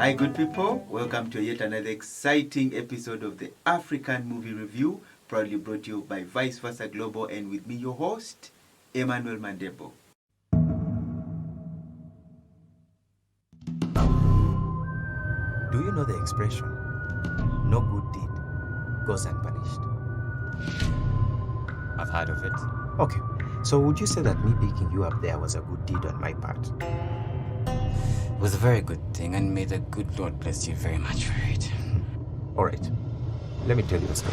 Hi good people, welcome to yet another exciting episode of the African Movie Review, proudly brought to you by Vice Versa Global, and with me your host, Emmanuel Mandebo. Do you know the expression, no good deed goes unpunished? I've heard of it. Okay, so would you say that me picking you up there was a good deed on my part? It was a very good thing, and may the good Lord bless you very much for it. Alright, let me tell you a story.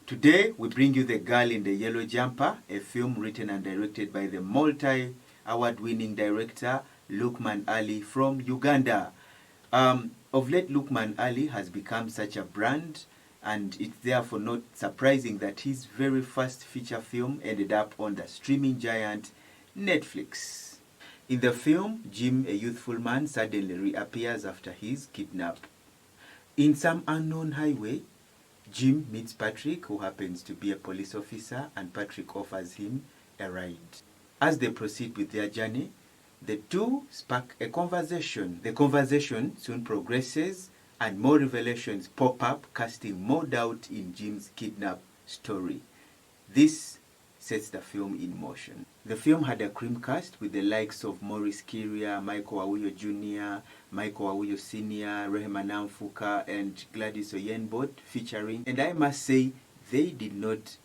Today, we bring you The Girl in the Yellow Jumper, a film written and directed by the multi-award-winning director Loukman Ali from Uganda. Of late, Loukman Ali has become such a brand, and it's therefore not surprising that his very first feature film ended up on the streaming giant Netflix. In the film, Jim, a youthful man, suddenly reappears after his kidnap. In some unknown highway, Jim meets Patrick, who happens to be a police officer, and Patrick offers him a ride. As they proceed with their journey, the two spark a conversation. The conversation soon progresses, and more revelations pop up, casting more doubt in Jim's kidnap story. This sets the film in motion. The film had a cream cast with the likes of Maurice Kiria, Michael Awuyo Jr., Michael Awuyo Sr., Rehema Namfuka, and Gladys Oyenbot featuring. And I must say, they did not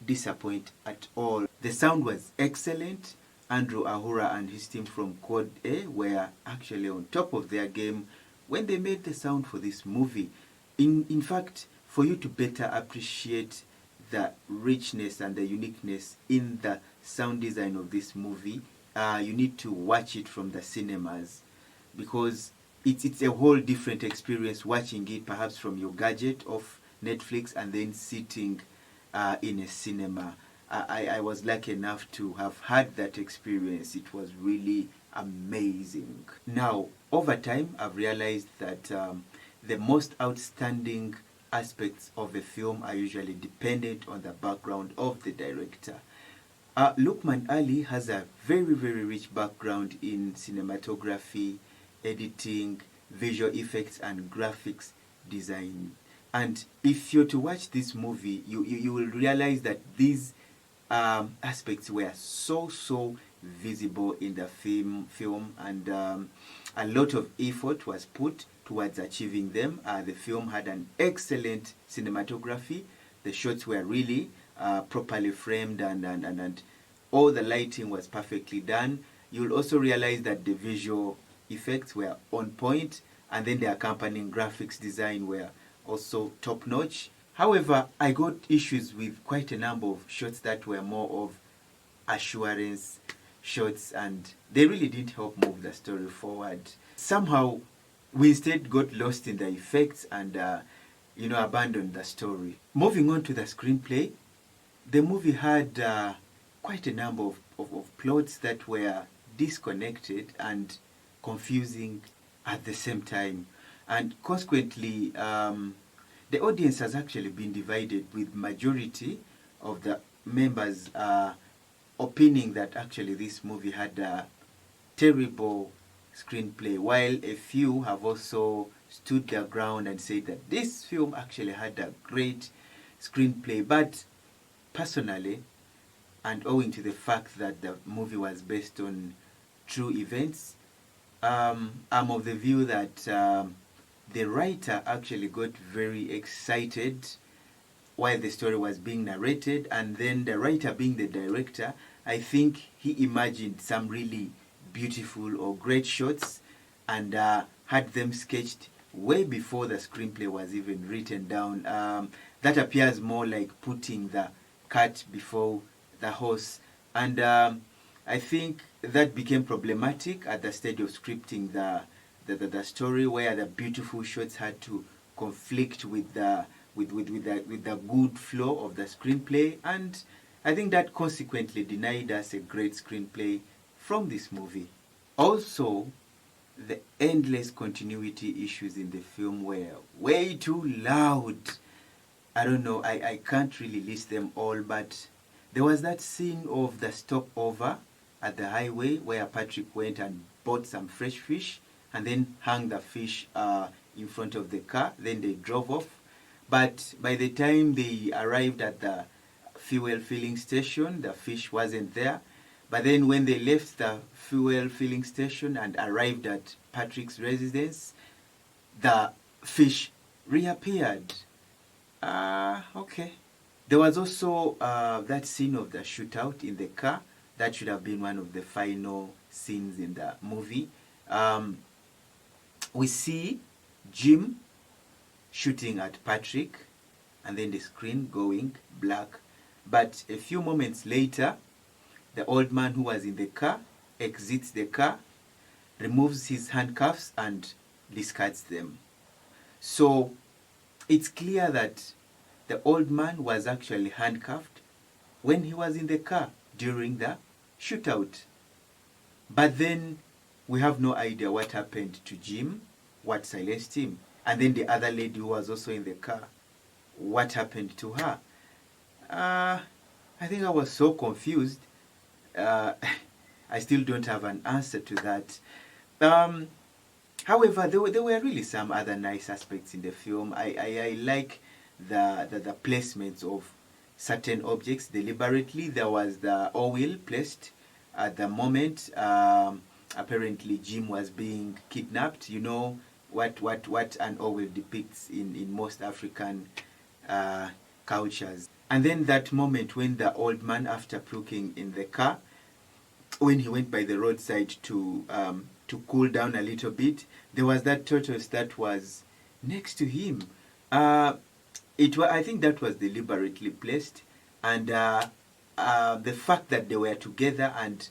disappoint at all. The sound was excellent. Andrew Ahura and his team from Code A were actually on top of their game when they made the sound for this movie. In fact, for you to better appreciate the richness and the uniqueness in the sound design of this movie, you need to watch it from the cinemas, because it's a whole different experience watching it perhaps from your gadget of Netflix and then sitting in a cinema. I was lucky enough to have had that experience. It was really amazing. Now, over time, I've realized that the most outstanding aspects of a film are usually dependent on the background of the director. Loukman Ali has a very, very rich background in cinematography, editing, visual effects, and graphics design. And if you're to watch this movie, you will realize that these aspects were so visible in the film, and a lot of effort was put towards achieving them. The film had an excellent cinematography. The shots were really properly framed, and all the lighting was perfectly done. You'll also realize that the visual effects were on point, and then the accompanying graphics design were also top-notch. However, I got issues with quite a number of shots that were more of assurance shots, and they really didn't help move the story forward. Somehow, we instead got lost in the effects and, abandoned the story. Moving on to the screenplay, the movie had quite a number of plots that were disconnected and confusing at the same time. And consequently, the audience has actually been divided, with majority of the members opining that actually this movie had a terrible screenplay, while a few have also stood their ground and said that this film actually had a great screenplay. But personally, and owing to the fact that the movie was based on true events, I'm of the view that the writer actually got very excited while the story was being narrated, and then the writer being the director, I think he imagined some really beautiful or great shots and had them sketched way before the screenplay was even written down. That appears more like putting the cart before the horse. And I think that became problematic at the stage of scripting the story, where the beautiful shots had to conflict with the good flow of the screenplay, and I think that consequently denied us a great screenplay from this movie. Also, the endless continuity issues in the film were way too loud. I don't know, I can't really list them all, but there was that scene of the stopover at the highway where Patrick went and bought some fresh fish and then hung the fish in front of the car. Then they drove off. But by the time they arrived at the fuel filling station, the fish wasn't there. But then when they left the fuel filling station and arrived at Patrick's residence, the fish reappeared. Okay. There was also that scene of the shootout in the car. That should have been one of the final scenes in the movie. We see Jim shooting at Patrick and then the screen going black. But a few moments later, the old man who was in the car exits the car, removes his handcuffs and discards them. So it's clear that the old man was actually handcuffed when he was in the car during the shootout. But then we have no idea what happened to Jim, what silenced him. And then the other lady who was also in the car, what happened to her? I think I was so confused. I still don't have an answer to that. However, there were really some other nice aspects in the film. I like the placements of certain objects deliberately. There was the oil placed at the moment. Apparently, Jim was being kidnapped. You know what an oil depicts in most African cultures. And then that moment when the old man, after puking in the car, when he went by the roadside to cool down a little bit, there was that tortoise that was next to him. I think that was deliberately placed, and the fact that they were together and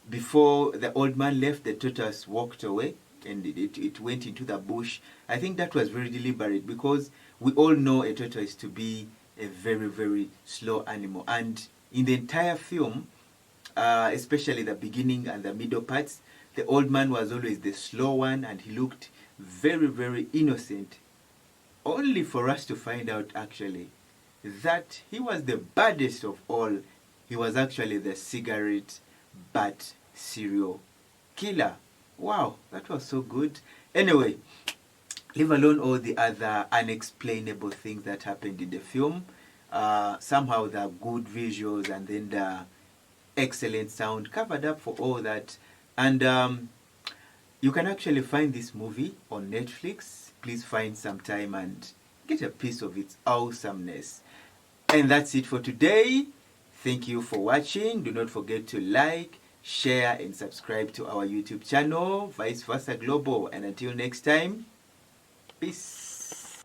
before the old man left, the tortoise walked away and it went into the bush. I think that was very deliberate because we all know a tortoise to be a very, very slow animal. And in the entire film, especially the beginning and the middle parts, the old man was always the slow one and he looked very, very innocent. Only for us to find out actually that he was the baddest of all. He was actually the cigarette butt serial killer. Wow, that was so good. Anyway, leave alone all the other unexplainable things that happened in the film. Somehow the good visuals and then the excellent sound covered up for all that. And you can actually find this movie on Netflix. Please find some time and get a piece of its awesomeness. And that's it for today. Thank you for watching. Do not forget to like, share and subscribe to our YouTube channel, Vice Versa Global. And until next time, peace.